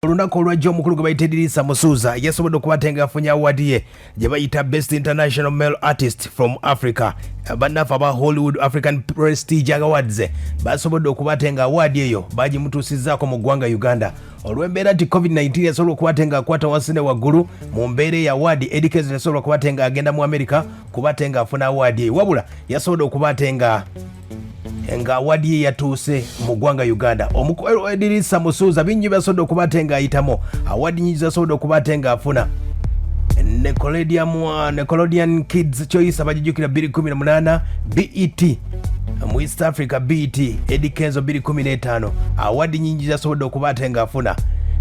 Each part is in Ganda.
Olunako olwajja omukulu gwe bayita Eddy Musuuza yasobodde okubatenga afunye award ye gye bayita Best International Male Artist from Africa. Bannaffe aba Hollywood African Prestige Awards basobodde okubatenga award eyo bagimutuusizzaako mu ggwanga Uganda olw'embeera nti COVID-19 yasobola okubatenga akwata wansi ne waggulu mu mbeera ya award. Eddy Kenzo yasobola okubatenga agenda mu America kubatenga afuna award eyo wabula yasobodde okubatenga nga award ye yatuuse mu ggwanga Uganda. Omukulu Eddy Musuuza bingi basobodde okubatenga ayitamu award nyingi zasobodde okubatenga afuna Nickelodeon Kids Choice abajijukira 2018 BET mu East Africa BET Eddy Kenzo 2015 award nyingi zasobodde okubatenga afuna.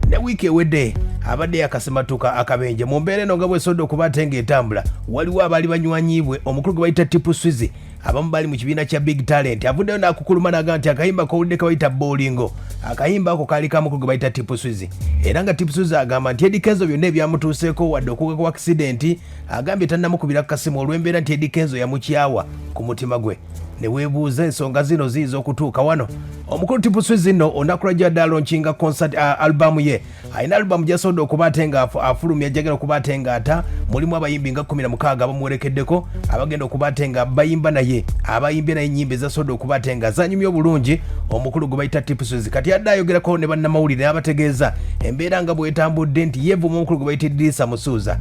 Ne wiki ewedde abadde yakasematuka akabenje mu mbeera eno nga bwesobodde okubatenga etambula waliwo abaali banywanyiibwe omukulu gwe bayita TIP SWIZZY abamu bali mu kibiina kya Big Talent avuddeyo n'akukuluma naga nti akayimba kowulidde kabayita bowlingo akayimba ako kaali kamukulu gwe bayita TIP SWIZZY era nga TIP SWIZZY agamba nti Eddy Kenzo byonna ebyamutuuseeko wadde okuga ku accident agambye tannamukubira kasimu olw'embeera nti Eddy Kenzo yamukyawa ku mutima gwe. Ne weebuuza ensonga zino ziiza okutuuka wano omukulu TIP SWIZZY nno olunaku lwajjadde alonkinga concert albamu ye alina albamu gyasobodde okubatenga afulumya jagala okubatenga ata mulimu abayimbi nga 16 abamuwerekeddeko abagenda okubatenga bayimba naye abayimbye naye nyimba ezasobodde okubatenga zanyumya obulungi omukulu gwe bayita TIP SWIZZY kati adde ayogerako ne bannamawulire n'abategeeza embeera nga bwetambudde nti yeevuma omukulu gwe bayita Eddy Musuuza.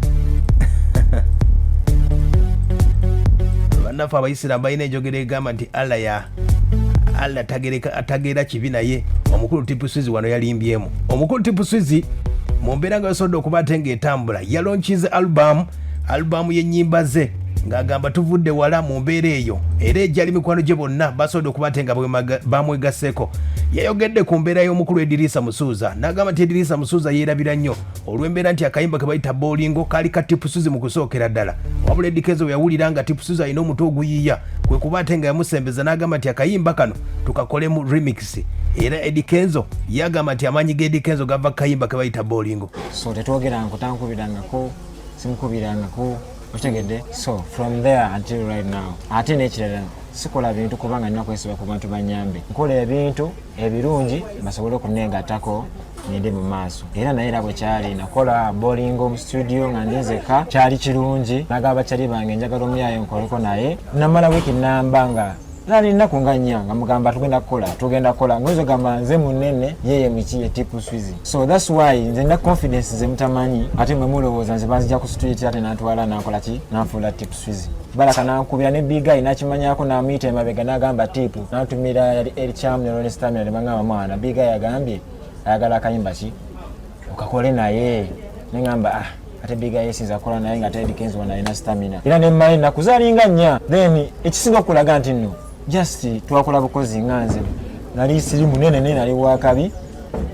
Bannafu abayisiraamu balina enjogera egamba nti Allah atageera kibi naye omukulu TIP SWIZZY wano yalimbyemu. Omukulu TIP SWIZZY mu mbeera nga yasobodde okubatenga etambula yalonkize albamu y'ennyimba ze ng'agamba tuvudde wala mu mbeera eyo era ejjali mikwano gye bonna basobodde okubatenga bamwegasseeko. Yayogedde ku mbeera y'omukulu Eddy Musuuza n'agamba nti Eddy Musuuza yeerabira nnyo olw'embeera nti akayimba ke bayita bowlingo kaali ka TIP SWIZZY mu kusookera ddala wabula Eddy Kenzo yawulira nga TIP SWIZZY alina omutwe oguyiiya kwe kubatenga yamusembeza n'agamba nti akayimba kano tukakolemu remix era Eddy Kenzo yagamba nti amaanyi ga Eddy Kenzo gava ku kayimba ke bayita bowlingo. So tetwogeranga tankubirangako simukubirangako otegedde. So from there until right now ate n'ekirala sikola bintu kubanga nina kwesiba ku bantu banyambe nkola ebintu ebirungi basobole okuneegattako ninde mu maaso era naye era bwe kyali nakola bowlingo mu studio nga ndinzeka kyali kirungi nagamba kyali bange njagala omuyayo nkoleko naye namala wiiki namba nga nalinaku nga nnya nga mugamba tugenda kukola ngwezo gamba nze munene yeye mikiye TIP SWIZZY. So that's why nze na confidence ze mutamanyi ate mwe mulowooza nze banzija ku street ate natwala nakola ki nanfuula TIP SWIZZY. Balaka nankubira ne biga inakimanyako namuyita emabega nagamba TIP natumira yali Cham ne Ronnie Stamina ne bangamba mwana biga yagambye ayagala akayimba ki okakole naye nengamba ate biga yesinza kola naye nga Eddy Kenzo wana ina Stamina era ne mali nakuzalinga nnya then ekisinga okulaga nti nno just twakola bukozi nganze nali siri munene nene nali wakabi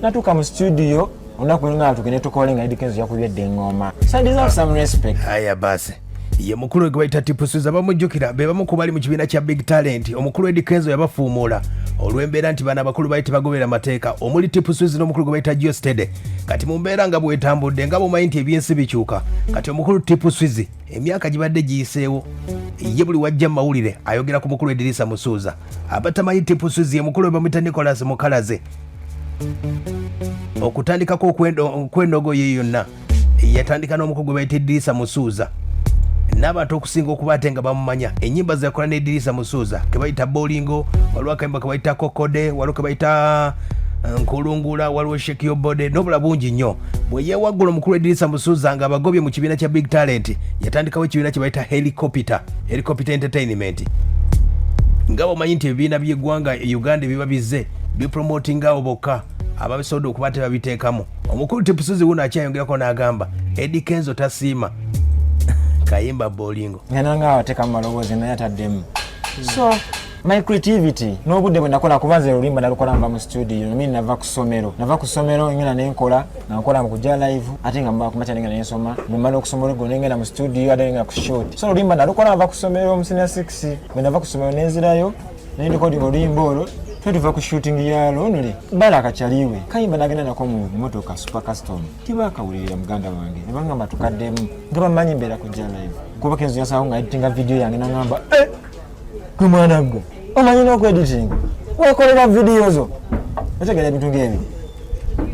natuka mu studio onaku nga tugende tukole nga Eddy Kenzo yakubye ngoma. So I deserve some respect. Aya basi ye mukulu gwe bayita TIP SWIZZY abamujjukira be bamu ku bali mu kibiina kya Big Talent omukulu Eddy Kenzo yabafuumuula olw'embeera nti bana abakulu bayite bagobera amateeka omuli TIP SWIZZY n'omukulu gwe bayita Stede. Kati mu mbeera nga bwetambudde nga bumanyi nti ebyensi bikyuka kati omukulu TIP SWIZZY emyaka gibadde giyiseewo ye buli wajja mawulire ayogera ku mukulu Eddy Musuuza. Abatamanyi TIP SWIZZY ye mukulu we bamuyita Nicholas Mukalaze okutandikako okw'endogo ye yonna yatandika n'omukulu gwe bayita Eddy Musuuza n'abantu okusinga okubatenga bamumanya ennyimba zeyakola ne Eddy Musuuza ke bayita bowlingo waliwo akayimba ke bayita kokode waliwo ke bayita nkulungula waliwo shake your body n'obula bungi nnyo. Bwe yeewaggula omukulu Eddy Musuuza nga abagobye mu kibiina kya Big Talent yatandikawo ekibiina kye bayita Helicopter Entertainment nga bomanyi nti ebibiina by'eggwanga Uganda biba bizze bipromotingawo bokka ababisobodde okuba tebabiteekamu. Omukulu TIP SWIZZY wuno akyayongerako n'agamba Eddy Kenzo tasiima kayimba bowlingo nanga wateka malowoozi naye ataddemu. So my creativity n'obudde bwe nakola kubanza oluyimba nalukola mba mu studio mimi nava ku somero ngena nenkola nakola mu kujja live ate nga mba kumacha ngena nensoma mumala okusomero go ngena mu studio ate nga ku shoot. So oluyimba nalukola nava ku somero mu senior 6 bwe nava ku somero nenzirayo nende kodi oluyimba olwo tuva ku shooting yalo onuli balaka kyaliwe kayimba nagenda nako mu motoka super custom tibakawulira muganda wange ne bangamba tukaddemu nga bamanyi mbeera kujja live kuba Kenzo yasawo nga editinga video yange nangamba gwe mwana gwe omanyi n'okwediting wekolera video zo otegera ebintu ng'ebi.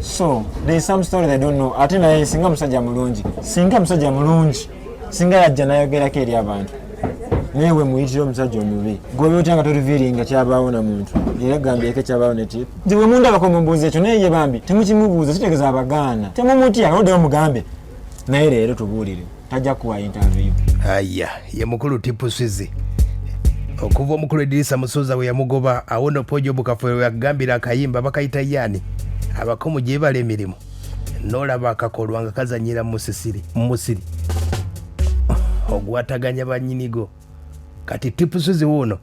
So there is some story they don't know. Ate naye singa musajja mulungi. Singa musajja mulungi. Singa yajja nayogerako eri abantu. Newe muyitire omusajja omubi. Gwe otanga torevealinga kyabaawo na muntu. Era gambye ke kyabaawo ne tip. Nti bwe munda bakomumbuuza ekyo naye ye bambi temukimubuuza kitegeeza abagaana. Temumutya kaloddeyo mugambe. Naye leero tubuulire. Tajja kuwa interview. Aya ye mukulu TIP SWIZZY. Okuva omukulu Eddirisa Musuuza we yamugoba awono pojo bukafwe yakugambira akayimba bakayita yani. Abakomu gye bale emirimu. N'olaba akakolwa nga kazanyira mu musiri. Ogwataganya bannyinigo. Kati TIP SWIZZY wuno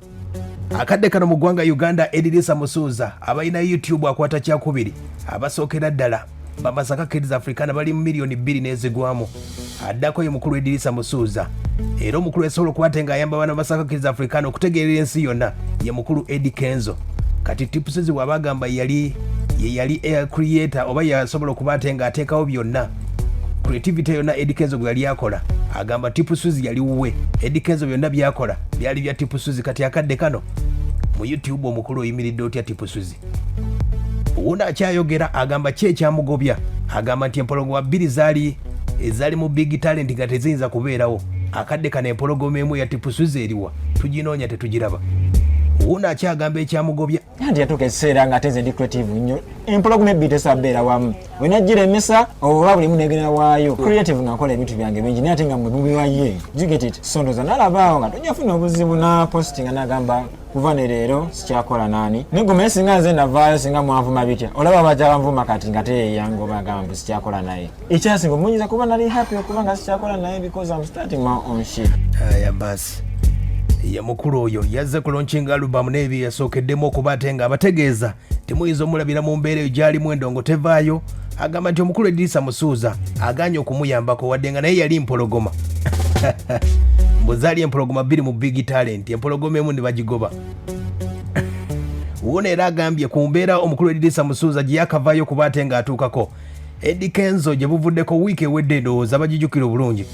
akadde kano mu ggwanga Uganda Eddirisa Musuuza abalina YouTube akwata kyakubiri abasookera ddala bamasaka Kids Africana bali mu miliyoni 2 n'ezigwamu addako ye mukulu Eddirisa Musuuza era omukulu esobola okuba nga ayamba bana basaka Kids Africana okutegeerera ensi yonna ye mukulu EDDY KENZO. Kati TIP SWIZZY wabagamba yali creator oba yasobola okuba nga ateekawo byonna creativity yonna EDDY KENZO gwe yali akola agamba TIP SWIZZY yali wuwe EDDY KENZO byonna byakola byali bya TIP SWIZZY. Kati akadde kano mu YouTube omukulu oyimiridde otya TIP SWIZZY wuno akyayogera agamba ki ekyamugobya agamba nti empologoma 2 ezali mu big talent nga teziyinza kubeerawo akadde kano empologoma emu ya TIP SWIZZY eriwa tuginoonya tetugiraba. Wuno akyagamba ekyamugobya Nti yatuuka ekiseera nga ateze ndi creative nnyo empologoma ebbiri tesabeera wamu wenagiremesa oba buli munegera waayo creative nga nkola ebintu byange bingi naye ate nga mwebubiwaye you get it. So ndoza nalabaawo nga tonjafuna obuzibu na postinga nagamba kuva ne leero sikyakola naani negoma singa nze navaayo singa mwanvuma bitya olaba bajja banvuma kati nga teyeyange oba agamba sikyakola naye ekyasinga omunyiza kuba nali happy okuba nga sikyakola naye because I'm starting my own shit. Aya basi ya mukulu oyo yazze kulaunching album n'ebyo yasookeddemu okuba ate nga abategeeza temuyinza omulabira mu mbeera eyo gy'alimu endongo tevaayo. Agamba nti omukulu Eddirisa Musuuza aganye okumuyambako wadde nga naye yali mpologoma mbuzaali empologoma 2 mu big talent empologoma emu ne bagigoba. Wuno era agambye ku mbeera omukulu Eddirisa Musuuza gye yakavaayo okuba ate nga atuukako EDDY KENZO gye buvuddeko wiiki ewedde ndowooza bagijjukira obulungi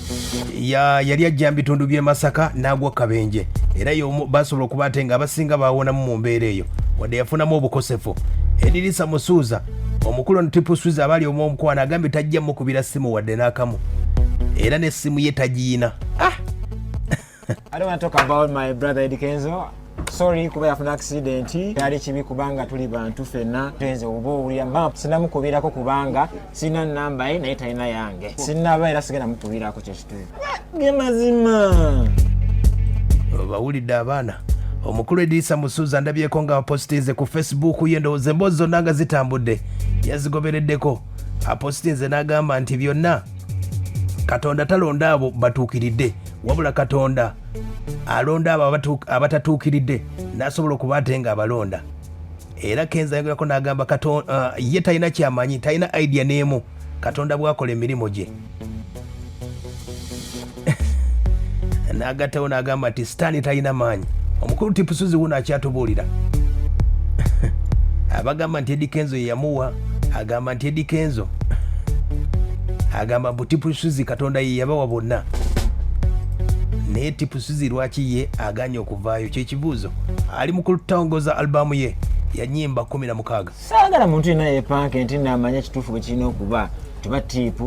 yali ajja mu bitundu by'e Masaka n'agwa Kabenje era basobola okuba ate nga abasinga baawonamu mu mbeera eyo wadde yafunamu obukosefu. Eddirisa Musuuza omukulu TIP SWIZZY abali omukwana agambye tajja mukubira ssimu wadde n'akamu era n'essimu ye tagiina. I don't want to talk about my brother EDDY KENZO. Sorry kuba yafuna accident yali kibi kubanga tuli bantu fenna tenze oba owulira map sinamukubirako kubanga sina namba ye naye talina yange sinaba era sigenda mukubirako kyekituufu ge mazima. Bawulidde abaana omukulu Eddirisa Musuuza ndabyeko nga apostinze ku Facebook ye ndowooza emboozi zonna nga zitambudde yazigobereddeko apostinze n'agamba nti byonna Katonda talonda abo batuukiridde wabula Katonda alonda abo abatatuukiridde n'asobola okuba ate nga abalonda. Era Kenzo ayogera n'agamba Katonda ye talina kyamanyi talina idea n'emu Katonda bw'akola emirimu gye. N'agattawo n'agamba nti sitaani talina maanyi. Omukulu TIP SWIZZY wuno akyatubuulira abagamba nti EDDY KENZO ye yamuwa agamba nti EDDY KENZO agamba mbu TIP SWIZZY Katonda ye yabawa bonna naye TIP SWIZZY lwaki ye aganye okuvaayo kyekibuuzo. Ali mu kutongoza albamu ye ya nnyimba 16. Saagala muntu yenna yeepanke nti naamanya ekituufu bwe kirina okuba tuba TIP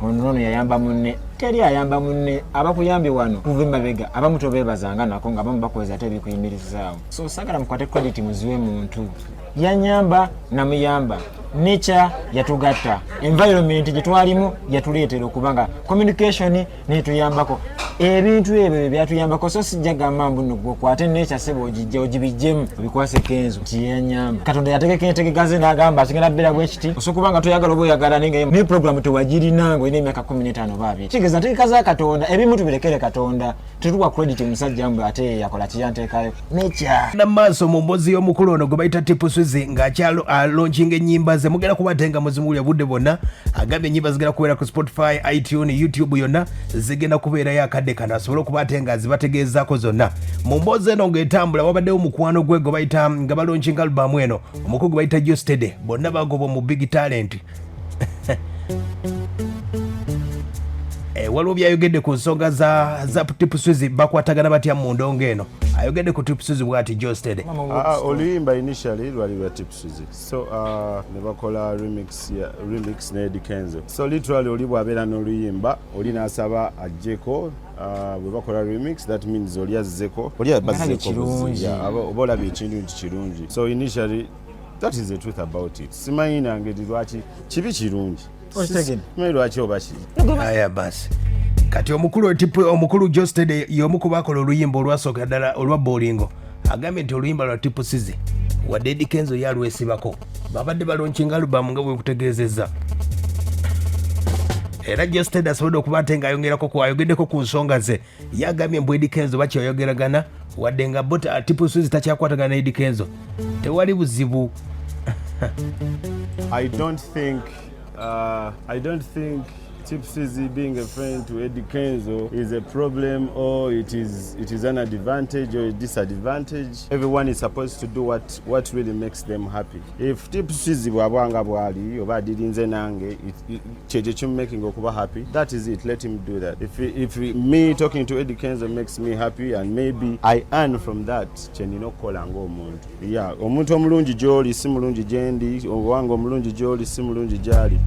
ono yayamba munne teri ayamba munne abakuyambye wano kuva emabega abamu tobeebazanga nako nga abamu bakozesa ate ebikuyimirizaawo. So saagala mukwate credit muziwe muntu yanyamba namuyamba nature yatugatta environment gye twalimu yatuleetera okubanga communication netuyambako ebintu ebyo byatuyambako. So sijja gamba mbu nno gwokwate nature sebo ogijja ogibijjemu obikwase Kenzo nti yanyamba Katonda yategeka entegegaze n'agamba kigenda bbeera bwe kiti osokubanga toyagala oba oyagala ne program tewagirinanga olina emyaka 15 oba 2 kigeza nteeka za Katonda ebimu tubirekere Katonda tetuwa credit musajja mbu ate yakola kiyanteekayo nature namaaso mu mbozi y'omukulu ono gwe bayita TIP SWIZZY ng'akyalo alaunchinga ennyimba ze mugenda kuba ate nga muzimuwulira budde bwonna. Agambye ennyimba zigenda kubeera ku Spotify, iTunes, YouTube yonna zigenda kubeerayo akadde kano asobole okuba ate nga zibategeezaako zonna. Mu mboozi eno ng'etambula wabaddewo mukwano gwe gwe bayita nga balaunchinga albamu eno omukulu gwe bayita Jostede bonna bagobwa mu big talent. Waliwo byayogedde ku nsonga za TIP SWIZZY bakwatagana batya mu ndongo eno. ayogedde ku TIP SWIZZY bw'ati Joe Steady. Oluyimba initially lwali lwa TIP SWIZZY, so ne bakola remix ne EDDY KENZO. So literally oli bw'abeera n'oluyimba oli n'asaba ajjeko bwe bakola remix, that means oli azzeko oba olabye ekintu nti kirungi. So initially that is the truth about it. Simanyi nange lwaki kibi kirungi, simanyi lwaki oba kibi. Aya basi kati omukulu Joe Steady y'omu ku baakola oluyimba olwasooka ddala olwa bowlingo agambye nti oluyimba lwa TIP SWIZZY wadde EDDY KENZO yalwesibako babadde balonkinga alubamu nga bwe kutegeezezza. Era Joe Steady asobodde okuba ate ng'ayogeddeko ku nsonga ze. Yagambye mbu EDDY KENZO bakyayogeragana wadde nga TIP SWIZZY takyakwatagana ne EDDY KENZO tewali buzibu. I don't think TIP SWIZZY being a friend to EDDY KENZO is a problem, or it is an advantage or a disadvantage. Everyone is supposed to do what really makes them happy. If TIP SWIZZY bwabwanga bwali oba adirinze nange kyekyo kimumaking okuba happy, that is it, let him do that. If me talking to EDDY KENZO makes me happy and maybe I earn from that, kyenina okukola ng'omuntu. Yeah, omuntu omulungi gy'oli si mulungi gye ndi, owange omulungi gy'oli si mulungi gy'ali.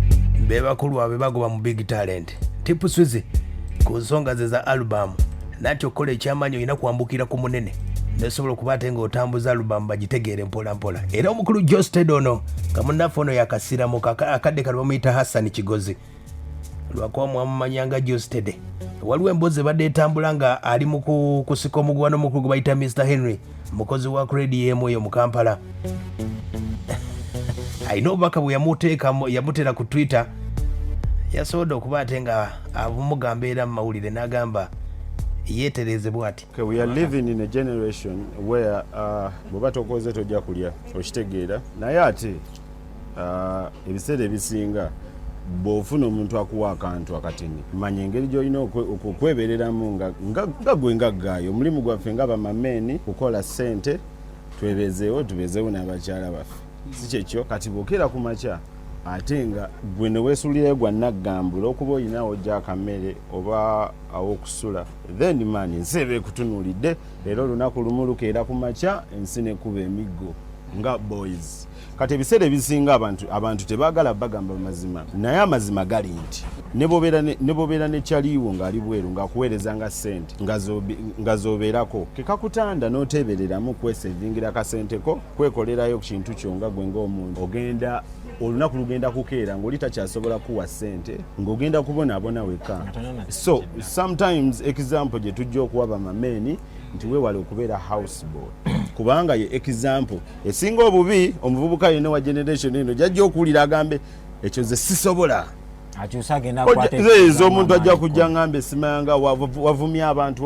Be bakulu abe bagoba mu big talent. TIP SWIZZY ku nsonga ze za album nati okola ekyamanyi olina kwambukira ku munene nesobola okuba ate ng'otambuza album bagitegeere mpola mpola. Era omukulu Joe Steady ono nga munnaffe ono yakasiramu akadde kali bamuyita Hassan Kigozi lwakuba mwamumanyanga Joe Steady. Waliwo emboozi ebadde etambula nga ali mu kusika omuguwano omukulu gwe bayita Mr. Henry mukozi wa kredi emu eyo mu Kampala. Ayina obubaka bwe yamutera ku Twitter yasobodde okuba ate nga abumugamba era mu mawulire n'agamba yeetereze bw'ati. We are living in a generation where bw'oba tokoze tojja kulya okitegeera, naye ate ebiseera ebisinga bw'ofuna omuntu akuwa akantu akatini manya engeri gy'olina okwebereramu nga gwe ngaggaayo. Omulimu gwaffe nga bamameeni kukola ssente tubezeewo n'abakyala baffe, si kyekyo kati bw'okera ku makya ate nga gwe ne weesuulirayo gwa naggambula okuba olinawo ojja akamere oba aw'okusula, then man ensi eba ekutunuulidde. Leero olunaku lumu lukeera ku makya ensi nekuba emiggo nga boys. Kati ebiseera ebisinga abantu tebaagala bagamba mazima, naye amazima gali nti ne bw'obeera ne kyaliiwo ng'ali bweru ng'akuweerezanga ssente nga z'obeerako kekakutanda n'oteebereramu kwesevingira kasenteko kwekolerayo ku kintu kyo nga gwe ng'omuntu. Olunaku lugenda kukeera ng'oli takyasobola kuwa ssente ng'ogenda kubonaabona wekka. So sometimes example gye tujja okuwa bamameeni nti weewale okubeera houseboy kubanga ye example esinga obubi omuvubuka yenna wa generation eno jajja okuwulira agambe ekyo ze sisobola. Omuntu ajja kujja ngambe simanga wavumya abantu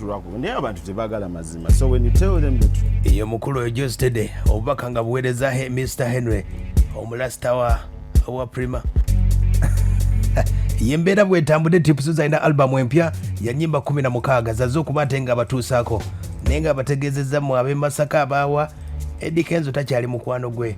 lwakuba naye abantu tebaagala mazima. So when you tell them the truth. Iyo mukulu oyo Joe Steady obubaka nga buweereza Mr. Henry omulasita wa Prima. Yembeera bwetambudde TIP SWIZZY alina albamu empya ya nnyimba 16 zazze okuba ate nga batuusaako naye nga bategeezezza mu ab'e Masaka abaawa EDDY KENZO takyali mukwano gwe.